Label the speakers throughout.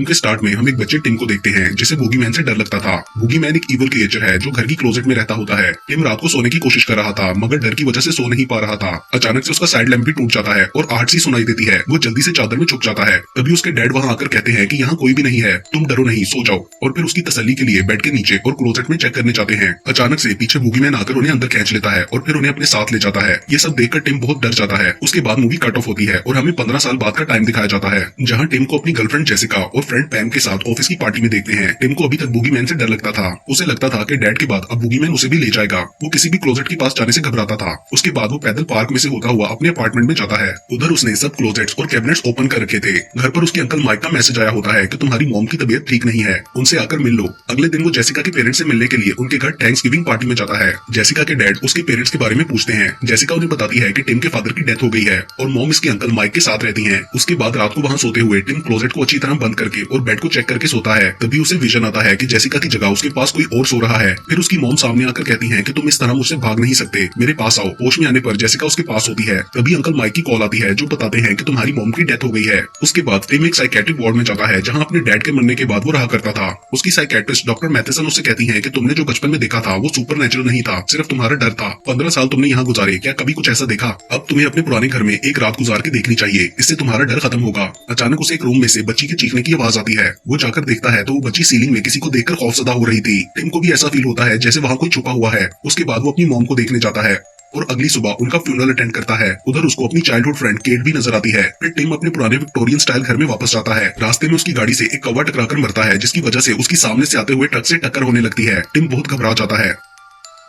Speaker 1: Film के start में हम एक बच्चे टिम को देखते हैं जिसे बूगीमैन से डर लगता था। बूगीमैन एक इविल क्रिएचर है जो घर की क्लोजेट में रहता होता है। टिम रात को सोने की कोशिश कर रहा था मगर डर की वजह से सो नहीं पा रहा था। अचानक से उसका साइड लैंप भी टूट जाता है और आहट सी सुनाई देती है। वो जल्दी से चादर में छुप जाता है। तभी उसके डैड वहाँ आकर कहते हैं कि यहाँ कोई भी नहीं है, तुम डरो नहीं, सो जाओ। और फिर उसकी तसल्ली के लिए बेड के नीचे और क्लोजेट में चेक करने जाते हैं। अचानक से पीछे बूगीमैन आकर उन्हें अंदर खींच लेता है और फिर उन्हें अपने साथ ले जाता है। ये सब देखकर टिम बहुत डर जाता है। उसके बाद मूवी कट ऑफ होती है और हमें 15 साल बाद का टाइम दिखाया जाता है, जहाँ टिम को अपनी गर्लफ्रेंड जेसिका और फ्रेंड पैम के साथ ऑफिस की पार्टी में देखते हैं। टिम को अभी तक बूगीमैन से डर लगता था। उसे लगता था कि डैड के बाद अब बूगीमैन उसे भी ले जाएगा। वो किसी भी क्लोजेट के पास जाने से घबराता था। उसके बाद वो पैदल पार्क में से होता हुआ अपने अपार्टमेंट में जाता है। उधर उसने सब क्लोजेट्स और कैबिनेट्स ओपन कर रखे थे। घर पर उसके अंकल माइक का मैसेज आया होता है कि तुम्हारी मॉम की तबीयत ठीक नहीं है, उनसे आकर मिल लो। अगले दिन वो जेसिका के पेरेंट्स से मिलने के लिए उनके घर थैंक्सगिविंग पार्टी में जाता है। जेसिका के डैड उसके पेरेंट्स के बारे में पूछते हैं। जेसिका उन्हें बताती है कि टिम के फादर की डेथ हो गई है और मॉम इसके अंकल माइक के साथ रहती हैं। उसके बाद रात को वहाँ सोते हुए टिम क्लोजेट को अच्छी तरह बंद करके और बेड को चेक करके सोता है। तभी उसे विजन आता है कि जेसिका की जगह उसके पास कोई और सो रहा है। फिर उसकी मॉम सामने आकर कहती है कि तुम इस तरह मुझसे भाग नहीं सकते, मेरे पास आओ। होश में आने पर जेसिका उसके पास होती है। तभी अंकल माइक की कॉल आती है जो बताते हैं कि तुम्हारी मॉम की डेथ हो गई है। उसके बाद टिम एक साइकेट्रिक वार्ड में जाता है जहाँ अपने डैड के मरने के बाद वो रहा करता था। उसकी साइकेट्रिस्ट डॉक्टर मैथेसन उससे कहती है कि तुमने जो बचपन में देखा था वो सुपरनेचुरल नहीं था, सिर्फ तुम्हारा डर था। 15 साल तुमने यहाँ गुजारे, क्या कभी कुछ ऐसा देखा? अब तुम्हें अपने पुराने घर में एक रात गुजार के देखनी चाहिए, इससे तुम्हारा डर खत्म होगा। अचानक उसे एक रूम में से बच्ची के चीखने की आवाज आती है। वो जाकर देखता है तो वो बच्ची सीलिंग में किसी को देखकर खौफजदा हो रही थी। टिम को भी ऐसा फील होता है जैसे वहाँ कोई छुपा हुआ है। उसके बाद वो अपनी मॉम को देखने जाता है और अगली सुबह उनका फ्यूनरल अटेंड करता है। उधर उसको अपनी चाइल्डहुड फ्रेंड केट भी नजर आती है। फिर टिम अपने पुराने विक्टोरियन स्टाइल घर में वापस जाता है। रास्ते में उसकी गाड़ी से एक कौवा टकराकर मरता है जिसकी वजह से उसकी सामने से आते हुए ट्रक से टक्कर होने लगती है। टिम बहुत घबरा जाता है।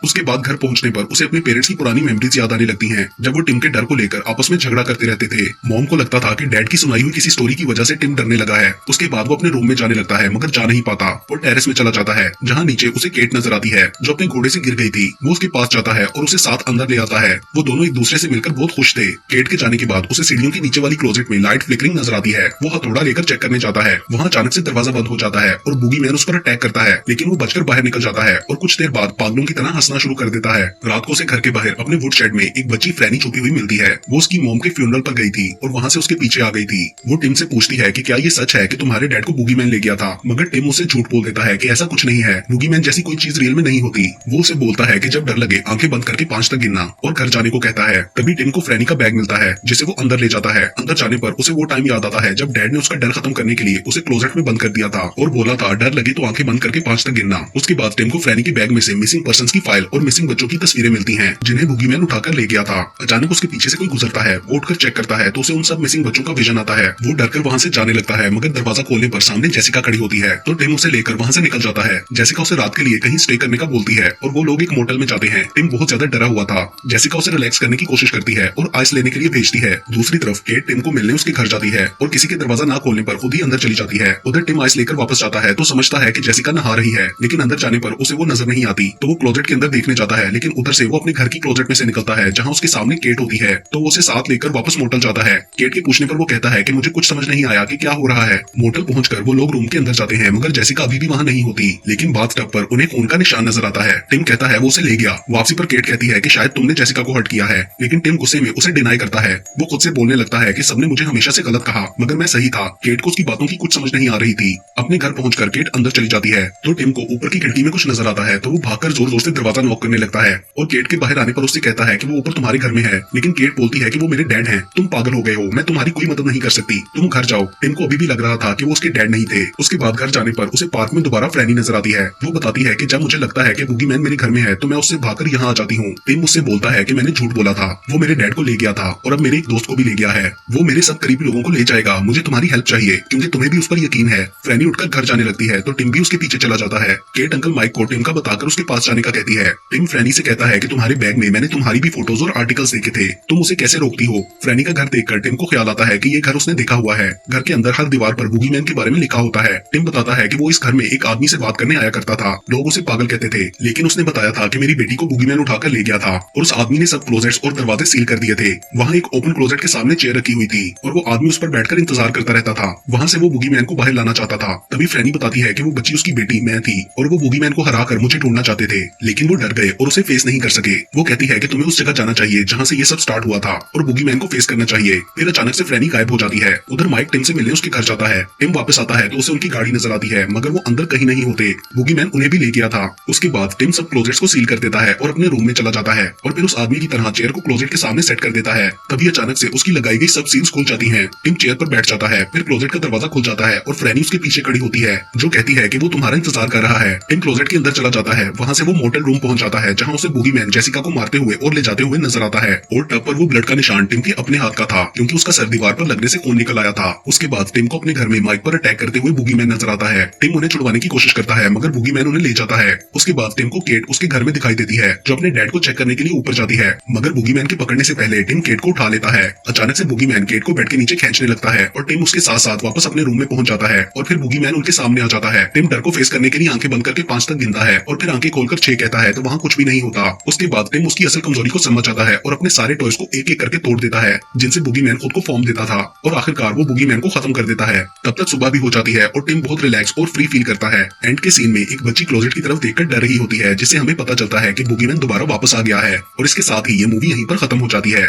Speaker 1: उसके बाद घर पहुंचने पर उसे अपने पेरेंट्स की पुरानी मेमोरीज याद आने लगती हैं, जब वो टिम के डर को लेकर आपस में झगड़ा करते रहते थे। मॉम को लगता था कि डैड की सुनाई हुई किसी स्टोरी की वजह से टिम डरने लगा है। उसके बाद वो अपने रूम में जाने लगता है मगर जा नहीं पाता और टेरेस में चला जाता है जहाँ नीचे उसे केट नजर आती है जो अपने घोड़े से गिर गई थी। वो उसके पास जाता है और उसे साथ अंदर ले आता है। वो दोनों एक दूसरे से मिलकर बहुत खुश थे। केट के जाने के बाद उसे सीढ़ियों के नीचे वाली क्लोजेट में लाइट फ्लिकरिंग नजर आती है। वो हथौड़ा लेकर चेक करने जाता है। वहाँ अचानक से दरवाजा बंद हो जाता है और बूगीमैन उस पर अटैक करता है, लेकिन वो बचकर बाहर निकल जाता है और कुछ देर बाद पागलों की तरह हंसना शुरू कर देता है। रात को उसे घर के बाहर अपने वुड शेड में एक बच्ची फ्रैनी छुपी हुई मिलती है। वो उसकी मॉम के फ्यूनरल पर गई थी और वहाँ से उसके पीछे आ गई थी। वो टिम से पूछती है कि क्या ये सच है कि तुम्हारे डैड को बूगीमैन ले गया था, मगर टिम उसे झूठ बोल देता है कि ऐसा कुछ नहीं है, बूगीमैन जैसी कोई चीज रियल में नहीं होती। वो उसे बोलता है कि जब डर लगे आंखें बंद करके 5 तक गिनना और घर जाने को कहता है। तभी टिम को फ्रैनी का बैग मिलता है जिसे वो अंदर ले जाता है। अंदर जाने पर उसे वो टाइम याद आता है जब डैड ने उसका डर खत्म करने के लिए उसे क्लोजेट में बंद कर दिया था और बोला था डर लगे तो आंखें बंद करके 5 तक गिनना। उसके बाद टिम को फ्रैनी के बैग में से मिसिंग पर्संस की फाइल और मिसिंग बच्चों की तस्वीरें मिलती हैं जिन्हें बूगीमैन उठाकर ले गया था। अचानक उसके पीछे से कोई गुजरता है। वो उठकर चेक करता है तो उसे उन सब मिसिंग बच्चों का विजन आता है। वो डरकर वहाँ से जाने लगता है मगर दरवाजा खोलने पर सामने जेसिका खड़ी होती है तो टिम उसे लेकर वहाँ से निकल जाता है। जेसिका उसे रात के लिए कहीं स्टे करने का बोलती है और वो लोग एक मोटल में जाते हैं। टिम बहुत ज्यादा डरा हुआ था। जेसिका उसे रिलैक्स करने की कोशिश करती है और आइस लेने के लिए भेजती है। दूसरी तरफ केट टिम को मिलने उसके घर जाती है और किसी के दरवाजा ना खोलने पर खुद ही अंदर चली जाती है। उधर टिम आइस लेकर वापस जाता है तो समझता है कि जेसिका नहा रही है, लेकिन अंदर जाने पर उसे वो नजर नहीं आती। तो वो क्लोजेट के अंदर देखने जाता है, लेकिन उधर से वो अपने घर की क्लोजेट में से निकलता है जहाँ उसके सामने केट होती है। तो वो उसे साथ लेकर वापस मोटल जाता है। केट के पूछने पर वो कहता है कि मुझे कुछ समझ नहीं आया कि क्या हो रहा है। मोटल पहुंचकर वो लोग रूम के अंदर जाते हैं मगर जेसिका अभी भी वहाँ नहीं होती, लेकिन बाथटब पर उन्हें खून का निशान नजर आता है। टिम कहता है वो उसे ले गया। वापसी पर केट कहती है कि शायद तुमने जेसिका को हर्ट किया है, लेकिन टिम गुस्से में उसे डिनाई करता है। वो खुद से बोलने लगता है कि सबने मुझे हमेशा से गलत कहा मगर मैं सही था। केट को उसकी बातों की कुछ समझ नहीं आ रही थी। अपने घर पहुंचकर केट अंदर चली जाती है तो टिम को ऊपर की खिड़की में कुछ नजर आता है तो वो भागकर जोर जोर से दरवाजा नॉक करने लगता है और केट के बाहर आने पर उससे कहता है कि वो ऊपर तुम्हारे घर में है, लेकिन केट बोलती है कि वो मेरे डैड हैं, तुम पागल हो गए हो, मैं तुम्हारी कोई मदद नहीं कर सकती, तुम घर जाओ। टिम को अभी भी लग रहा था कि वो उसके डैड नहीं थे। उसके बाद घर जाने पर उसे पार्क में दोबारा फ्रैनी नजर आती है। वो बताती है कि जब मुझे लगता है कि बूगीमैन मेरे घर में है तो मैं उससे भागकर यहाँ आ जाती हूँ। टिम मुझसे बोलता है कि मैंने झूठ बोला था, वो मेरे डैड को ले गया था और अब मेरे एक दोस्त को भी ले गया है। वो मेरे सब करीबी लोगों को ले जाएगा, मुझे तुम्हारी हेल्प चाहिए क्योंकि तुम्हें भी उस पर यकीन है। फ्रैनी उठकर घर जाने लगती है तो टिम भी उसके पीछे चला जाता है। केट अंकल माइक को टिम का बताकर उसके पास जाने का कहती है। टिम फ्रैनी से कहता है कि तुम्हारे बैग में मैंने तुम्हारी भी फोटोज और आर्टिकल्स देखे थे, तुम उसे कैसे रोकती हो। फ्रैनी का घर देखकर टिम को ख्याल आता है कि ये घर उसने देखा हुआ है। घर के अंदर हर दीवार पर बूगीमैन के बारे में लिखा होता है। टिम बताता है कि वो इस घर में एक आदमी से बात करने आया करता था, लोग उसे पागल कहते थे, लेकिन उसने बताया था कि मेरी बेटी को बूगीमैन उठाकर ले गया था और उस आदमी ने सब क्लोजेट्स और दरवाजे सील कर दिए थे। वहाँ एक ओपन क्लोजेट के सामने चेयर रखी हुई थी और वो आदमी उस पर बैठकर इंतजार करता रहता था। वहाँ से वो बूगीमैन को बाहर लाना चाहता था। तभी फ्रैनी बताती है कि वो बच्ची उसकी बेटी मैं थी और वो बूगीमैन को हराकर मुझे ढूंढना चाहते थे, लेकिन वो वो डर गए और उसे फेस नहीं कर सके। वो कहती है कि तुम्हें उस जगह जाना चाहिए जहाँ से ये सब स्टार्ट हुआ था और बूगीमैन को फेस करना चाहिए। फिर अचानक से फ्रैनी गायब हो जाती है। उधर माइक टिम से मिलने उसके घर जाता है। टिम वापस आता है तो उसे उनकी गाड़ी नजर आती है, मगर वो अंदर कहीं नहीं होते। बूगीमैन उन्हें भी ले गया था। उसके बाद टिम सब क्लोजेट्स को सील कर देता है और अपने रूम में चला जाता है और फिर उस आदमी की तरह चेयर को क्लोजेट के सामने सेट कर देता है। तभी अचानक से उसकी लगाई गई सब सील्स खुल जाती हैं। टिम चेयर पर बैठ जाता है। फिर क्लोजेट का दरवाजा खुल जाता है और फ्रैनी उसके पीछे खड़ी होती है, जो कहती है कि वो तुम्हारा इंतजार कर रहा है। टिम क्लोजेट के अंदर चला जाता है। वहाँ से वो मोटेल रूम पहुंच जाता है जहाँ उसे बूगीमैन जेसिका को मारते हुए और ले जाते हुए नजर आता है। और टब पर वो ब्लड का निशान टिम के अपने हाथ का था, क्योंकि उसका सर दीवार पर लगने से खून निकल आया था। उसके बाद टिम को अपने घर में माइक पर अटैक करते हुए बूगीमैन नजर आता है। टिम उन्हें छुड़वाने की कोशिश करता है, मगर बूगीमैन उन्हें ले जाता है। उसके बाद टिम को केट उसके घर में दिखाई देती है, जो अपने डैड को चेक करने के लिए ऊपर जाती है, मगर बूगीमैन के पकड़ने से पहले टिम केट को उठा लेता है। अचानक से बूगीमैन केट को बेड के नीचे खींचने लगता है और टिम उसके साथ साथ वापस अपने रूम में पहुंच जाता है और फिर बूगीमैन उनके सामने आ जाता है। टिम डर को फेस करने के लिए आंखें बंद करके 5 तक गिनता है और फिर आंखें खोलकर 6 कहता है तो वहाँ कुछ भी नहीं होता। उसके बाद टिम उसकी असल कमजोरी को समझ जाता है और अपने सारे टॉयज को एक एक करके तोड़ देता है, जिनसे बूगीमैन खुद को फॉर्म देता था, और आखिरकार वो बूगीमैन को खत्म कर देता है। तब तक सुबह भी हो जाती है और टिम बहुत रिलैक्स और फ्री फील करता है। एंड के सीन में एक बच्ची क्लोजेट की तरफ देखकर डर रही होती है, जिससे हमें पता चलता है कि बूगीमैन दोबारा वापस आ गया है। और इसके साथ ही ये मूवी यहीं पर खत्म हो जाती है।